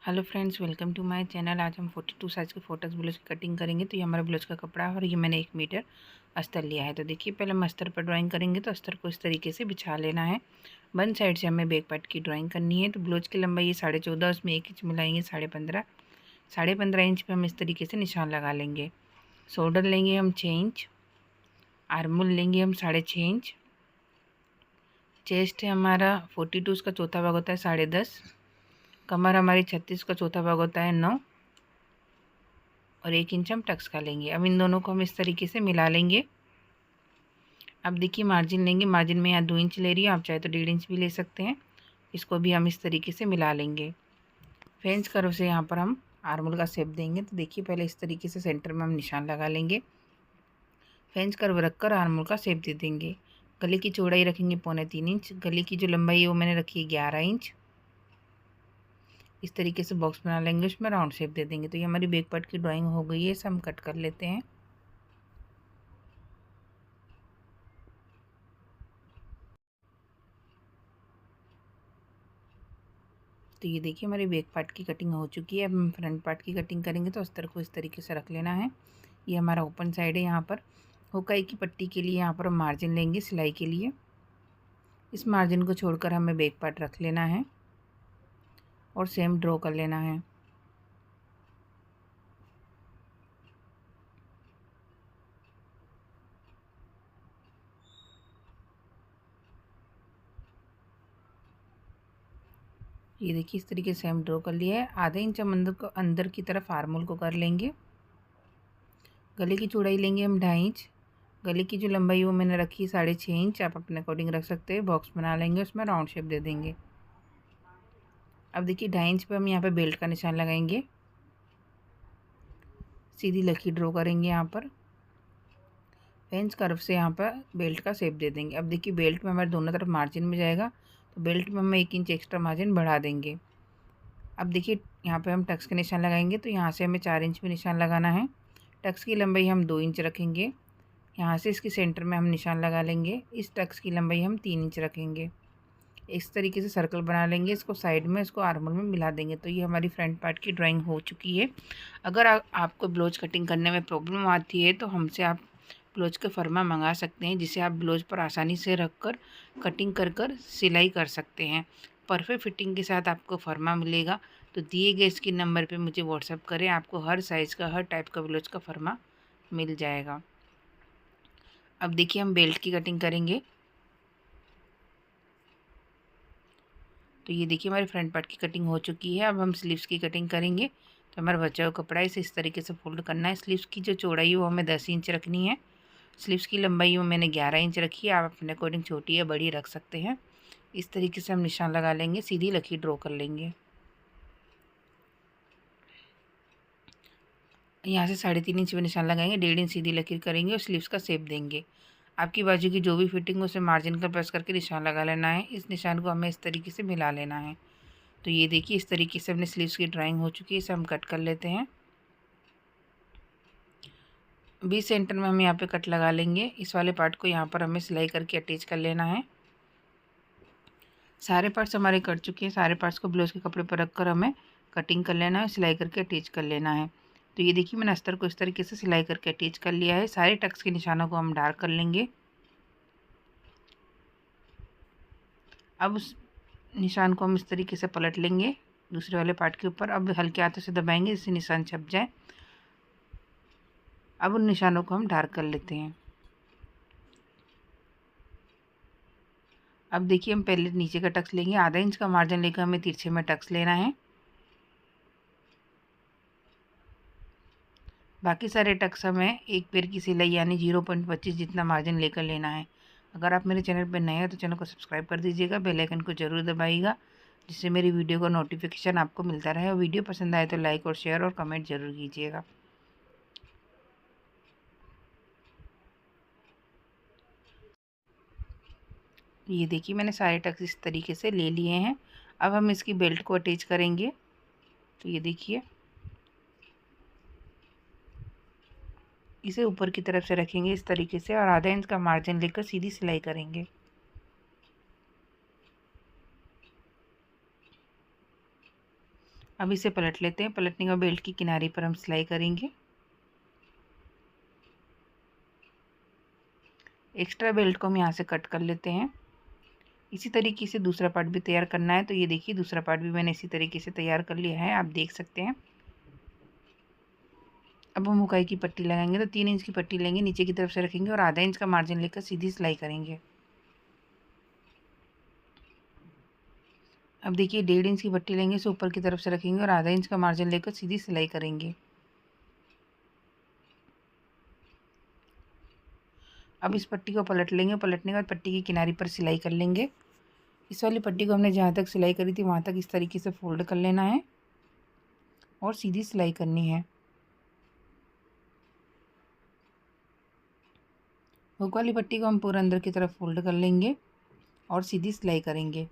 Hello friends, welcome to my channel. आज हम 42 size के फोटोज ब्लाउज की कटिंग करेंगे। तो ये हमारा ब्लाउज का कपड़ा है और ये मैंने 1 मीटर अस्तर लिया है। तो देखिए, पहले हम अस्तर पर ड्राइंग करेंगे। तो अस्तर को इस तरीके से बिछा लेना है। वन साइड से हमें बैक पार्ट की ड्राइंग करनी है। तो ब्लाउज की लंबाई ये 14.5, उसमें 1 इंच मिलाएंगे 15.5। 15.5 इंच पर हम इस तरीके से निशान लगा लेंगे। शोल्डर लेंगे हम 6 इंच, आर्मोल लेंगे हम 6.5 इंच, चेस्ट है हमारा 42, उसका चौथा भाग होता है 10.5, कमर हमारी 36 का चौथा भाग होता है 9 और 1 इंच हम टक्स का लेंगे। अब इन दोनों को हम इस तरीके से मिला लेंगे। अब देखिए, मार्जिन लेंगे। मार्जिन में यहाँ 2 इंच ले रही है, आप चाहे तो 1.5 इंच भी ले सकते हैं। इसको भी हम इस तरीके से मिला लेंगे। फ्रेंच कर्व से यहाँ पर हम आर्मोल का शेप देंगे। तो देखिए, पहले इस तरीके से सेंटर में हम निशान लगा लेंगे। फ्रेंच कर्व रखकर आर्मोल का शेप दे देंगे। गले की चौड़ाई रखेंगे 3.25 इंच। गले की जो लंबाई है वो मैंने रखी है 11 इंच। इस तरीके से बॉक्स बना लेंगे, उसमें राउंड शेप दे देंगे। तो ये हमारी बैक पार्ट की ड्राइंग हो गई है। इसे हम कट कर लेते हैं। तो ये देखिए, हमारी बैक पार्ट की कटिंग हो चुकी है। अब हम फ्रंट पार्ट की कटिंग करेंगे। तो अस्तर को इस तरीके से रख लेना है। ये हमारा ओपन साइड है। यहाँ पर हुकाई की पट्टी के लिए यहाँ पर हम मार्जिन लेंगे सिलाई के लिए। इस मार्जिन को छोड़कर हमें बैक पार्ट रख लेना है और सेम ड्रॉ कर लेना है। ये देखिए, इस तरीके से हम ड्रॉ कर लिया है। आधे इंच हम अंदर की तरफ आर्मोल को कर लेंगे। गले की चौड़ाई लेंगे हम 2.5 इंच। गले की जो लंबाई वो मैंने रखी है 6.5 इंच। आप अपने अकॉर्डिंग रख सकते हैं। बॉक्स बना लेंगे, उसमें राउंड शेप दे देंगे। अब देखिए, 2.5 इंच पे हम यहाँ पे बेल्ट का निशान लगाएंगे। सीधी लकीर ड्रॉ करेंगे यहाँ पर। फ्रेंच कर्व से यहाँ पर बेल्ट का शेप दे देंगे। अब देखिए, बेल्ट में हमारे दोनों तरफ मार्जिन में जाएगा, तो बेल्ट में हम 1 इंच एक्स्ट्रा मार्जिन बढ़ा देंगे। अब देखिए, यहाँ पे हम टक्स के निशान लगाएंगे। तो यहाँ से हमें 4 इंच में निशान लगाना है। टक्स की लंबाई हम 2 इंच रखेंगे। यहाँ से इसके सेंटर में हम निशान लगा लेंगे। इस टक्स की लंबाई हम 3 इंच रखेंगे। इस तरीके से सर्कल बना लेंगे। इसको साइड में, इसको आर्मोल में मिला देंगे। तो ये हमारी फ्रंट पार्ट की ड्राइंग हो चुकी है। अगर आपको ब्लाउज कटिंग करने में प्रॉब्लम आती है तो हमसे आप ब्लाउज का फरमा मंगा सकते हैं, जिसे आप ब्लाउज पर आसानी से रख कर कटिंग कर कर सिलाई कर सकते हैं। परफेक्ट फिटिंग के साथ आपको फरमा मिलेगा। तो दिए गए स्क्रीन नंबर पे मुझे व्हाट्सअप करें, आपको हर साइज़ का, हर टाइप का ब्लाउज का फरमा मिल जाएगा। अब देखिए, हम बेल्ट की कटिंग करेंगे। तो ये देखिए, हमारी फ्रंट पार्ट की कटिंग हो चुकी है। अब हम स्लीव्स की कटिंग करेंगे। तो हमारा बचा हुआ कपड़ा इसे इस तरीके से फोल्ड करना है। स्लीव्स की जो चौड़ाई है वो हमें 10 इंच रखनी है। स्लीव्स की लंबाई वो मैंने 11 इंच रखी है। आप अपने अकॉर्डिंग छोटी या बड़ी रख सकते हैं। इस तरीके से हम निशान लगा लेंगे, सीधी लकीर ड्रॉ कर लेंगे। यहाँ से 3.5 इंच में निशान लगाएंगे, 1.5 इंच सीधी लकीर करेंगे और स्लीव्स का शेप देंगे। आपकी बाजू की जो भी फिटिंग हो उसे मार्जिन का प्रेस करके निशान लगा लेना है। इस निशान को हमें इस तरीके से मिला लेना है। तो ये देखिए, इस तरीके से अपने स्लीव्स की ड्राइंग हो चुकी है। इसे हम कट कर लेते हैं। 20 सेंटर में हम यहाँ पे कट लगा लेंगे। इस वाले पार्ट को यहाँ पर हमें सिलाई करके अटैच कर लेना है। सारे पार्ट्स हमारे कट चुके हैं। सारे पार्ट्स को ब्लाउज के कपड़े पर रखकर हमें कटिंग कर लेना है, सिलाई करके अटैच कर लेना है। तो ये देखिए, मैंने अस्तर को इस तरीके से सिलाई करके अटैच कर लिया है। सारे टक्स के निशानों को हम डार्क कर लेंगे। अब उस निशान को हम इस तरीके से पलट लेंगे दूसरे वाले पार्ट के ऊपर। अब हल्के हाथों से दबाएंगे जिससे निशान छप जाए। अब उन निशानों को हम डार्क कर लेते हैं। अब देखिए, हम पहले नीचे का टक्स लेंगे। आधा इंच का मार्जिन लेकर हमें तिरछे में टक्स लेना है। बाकी सारे टक्स हमें एक पैर की सिलाई यानी 0.25 जितना मार्जिन लेकर लेना है। अगर आप मेरे चैनल पर नए हैं तो चैनल को सब्सक्राइब कर दीजिएगा, बेल आइकन को ज़रूर दबाइएगा, जिससे मेरी वीडियो का नोटिफिकेशन आपको मिलता रहे। और वीडियो पसंद आए तो लाइक और शेयर और कमेंट ज़रूर कीजिएगा। ये देखिए, मैंने सारे टक्स इस तरीके से ले लिए हैं। अब हम इसकी बेल्ट को अटैच करेंगे। तो ये देखिए, इसे ऊपर की तरफ से रखेंगे इस तरीके से और आधा इंच का मार्जिन लेकर सीधी सिलाई करेंगे। अब इसे पलट लेते हैं। पलटने का बेल्ट की किनारे पर हम सिलाई करेंगे। एक्स्ट्रा बेल्ट को हम यहाँ से कट कर लेते हैं। इसी तरीके से दूसरा पार्ट भी तैयार करना है। तो ये देखिए दूसरा पार्ट भी मैंने इसी तरीके से तैयार कर लिया है, आप देख सकते हैं। अब हम हुकाई की पट्टी लगाएंगे। तो 3 इंच की पट्टी लेंगे, नीचे की तरफ से रखेंगे और आधा इंच का मार्जिन लेकर सीधी सिलाई करेंगे। अब देखिए 1.5 इंच की पट्टी लेंगे, इसे ऊपर की तरफ से रखेंगे और आधा इंच का मार्जिन लेकर सीधी सिलाई करेंगे। अब इस पट्टी को पलट लेंगे। पलटने के बाद पट्टी की किनारी पर सिलाई कर लेंगे। इस वाली पट्टी को हमने जहाँ तक सिलाई करी थी वहाँ तक इस तरीके से फोल्ड कर लेना है और सीधी सिलाई करनी है। हुक वाली पट्टी को हम पूरा अंदर की तरफ फोल्ड कर लेंगे और सीधी सिलाई करेंगे।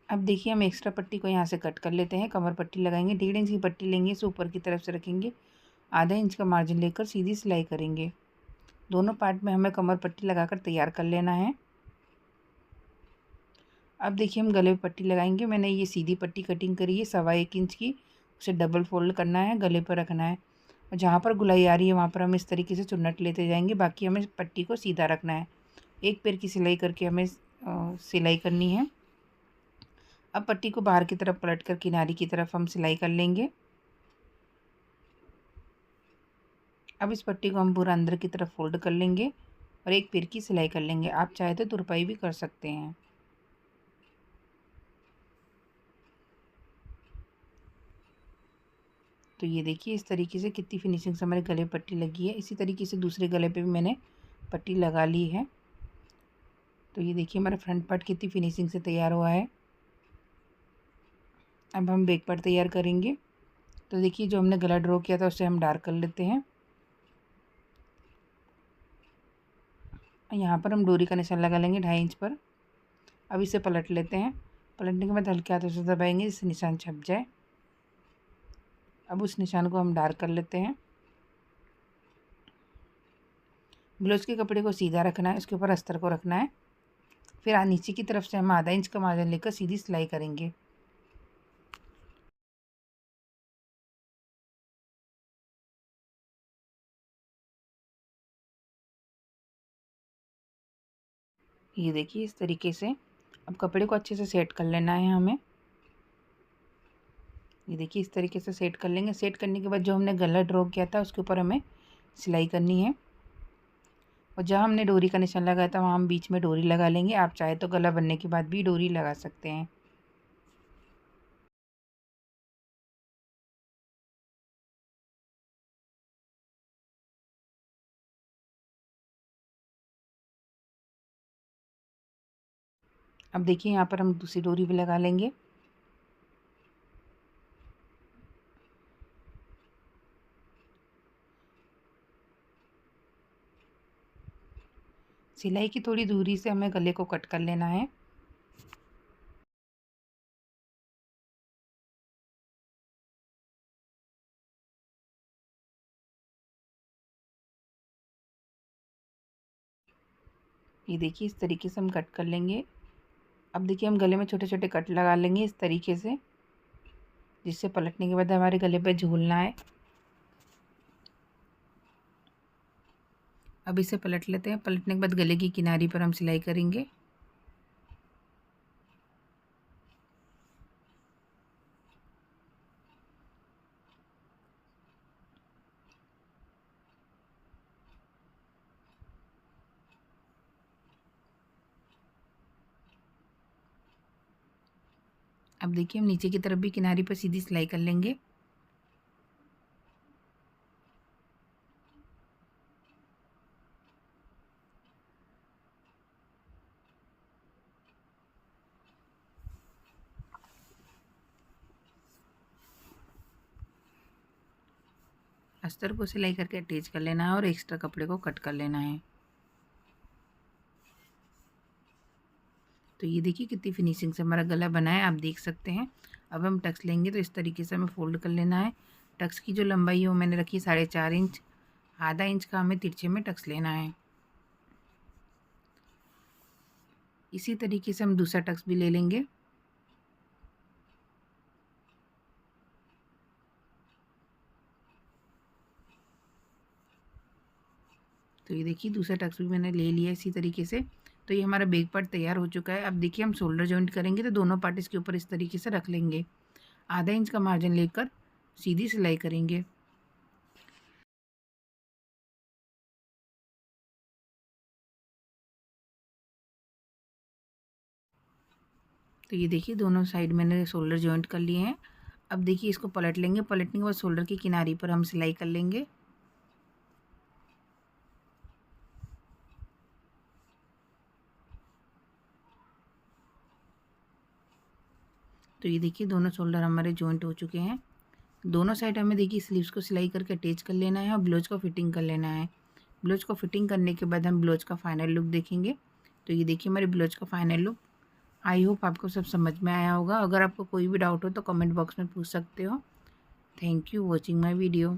अब देखिए हम एक्स्ट्रा पट्टी को यहाँ से कट कर लेते हैं। कमर पट्टी लगाएंगे, 1.5 इंच की पट्टी लेंगे, इसे ऊपर की तरफ से रखेंगे, आधा इंच का मार्जिन लेकर सीधी सिलाई करेंगे। दोनों पार्ट में हमें कमर पट्टी लगाकर तैयार कर लेना है। अब देखिए हम गले पर पट्टी लगाएंगे। मैंने ये सीधी पट्टी कटिंग करी है 1.25 इंच की, उसे डबल फोल्ड करना है, गले पर रखना है और जहाँ पर गुलाई आ रही है वहाँ पर हम इस तरीके से चुन्नट लेते जाएंगे। बाकी हमें पट्टी को सीधा रखना है। एक पैर की सिलाई करके हमें सिलाई करनी है। अब पट्टी को बाहर की तरफ पलट कर किनारे की तरफ हम सिलाई कर लेंगे। अब इस पट्टी को हम पूरा अंदर की तरफ फोल्ड कर लेंगे और एक पैर की सिलाई कर लेंगे। आप चाहे तो तुरपाई भी कर सकते हैं। तो ये देखिए इस तरीके से कितनी फिनिशिंग से हमारे गले पट्टी लगी है। इसी तरीके से दूसरे गले पे भी मैंने पट्टी लगा ली है। तो ये देखिए हमारा फ्रंट पार्ट कितनी फिनिशिंग से तैयार हुआ है। अब हम बैक पार्ट तैयार करेंगे। तो देखिए जो हमने गला ड्रॉ किया था उसे हम डार्क कर लेते हैं। यहाँ पर हम डोरी का निशान लगा लेंगे 2.5 इंच पर। अब इसे पलट लेते हैं। पलटने के बाद हल्के हाथों से दबाएंगे जिससे निशान छप जाए। अब उस निशान को हम डार्क कर लेते हैं। ब्लाउज के कपड़े को सीधा रखना है, उसके ऊपर अस्तर को रखना है। फिर नीचे की तरफ से हम आधा इंच का मार्जिन लेकर सीधी सिलाई करेंगे। ये देखिए इस तरीके से अब कपड़े को अच्छे से सेट कर लेना है हमें। ये देखिए इस तरीके से सेट कर लेंगे। सेट करने के बाद जो हमने गला ड्रॉ किया था उसके ऊपर हमें सिलाई करनी है और जहाँ हमने डोरी का निशान लगाया था वहाँ हम बीच में डोरी लगा लेंगे। आप चाहे तो गला बनने के बाद भी डोरी लगा सकते हैं। अब देखिए यहाँ पर हम दूसरी डोरी भी लगा लेंगे। सिलाई की थोड़ी दूरी से हमें गले को कट कर लेना है। ये देखिए इस तरीके से हम कट कर लेंगे। अब देखिए हम गले में छोटे छोटे कट लगा लेंगे इस तरीके से, जिससे पलटने के बाद हमारे गले पे झूलना है। अब इसे पलट लेते हैं। पलटने के बाद गले की किनारी पर हम सिलाई करेंगे। अब देखिए हम नीचे की तरफ भी किनारी पर सीधी सिलाई कर लेंगे। अस्तर को सिलाई करके अटैच कर लेना है और एक्स्ट्रा कपड़े को कट कर लेना है। तो ये देखिए कितनी फिनिशिंग से हमारा गला बना है, आप देख सकते हैं। अब हम टक्स लेंगे तो इस तरीके से हमें फोल्ड कर लेना है। टक्स की जो लंबाई है वो मैंने रखी 4.5 इंच। आधा इंच का हमें तिरछे में टक्स लेना है। इसी तरीके से हम दूसरा टक्स भी ले लेंगे। तो ये देखिए दूसरा टक्स भी मैंने ले लिया इसी तरीके से। तो ये हमारा बैक पार्ट तैयार हो चुका है। अब देखिए हम शोल्डर जॉइंट करेंगे तो दोनों पार्ट इसके ऊपर इस तरीके से रख लेंगे। आधा इंच का मार्जिन लेकर सीधी सिलाई करेंगे। तो ये देखिए दोनों साइड मैंने शोल्डर जॉइंट कर लिए हैं। अब देखिए इसको पलट लेंगे। पलटने के बाद शोल्डर की किनारी पर हम सिलाई कर लेंगे। तो ये देखिए दोनों शोल्डर हमारे जॉइंट हो चुके हैं। दोनों साइड हमें देखिए स्लीव्स को सिलाई करके अटैच कर लेना है और ब्लाउज को फिटिंग कर लेना है। ब्लाउज को फिटिंग करने के बाद हम ब्लाउज का फाइनल लुक देखेंगे। तो ये देखिए हमारे ब्लाउज का फाइनल लुक। आई होप आपको सब समझ में आया होगा। अगर आपको कोई भी डाउट हो तो कमेंट बॉक्स में पूछ सकते हो। Thank you watching my video.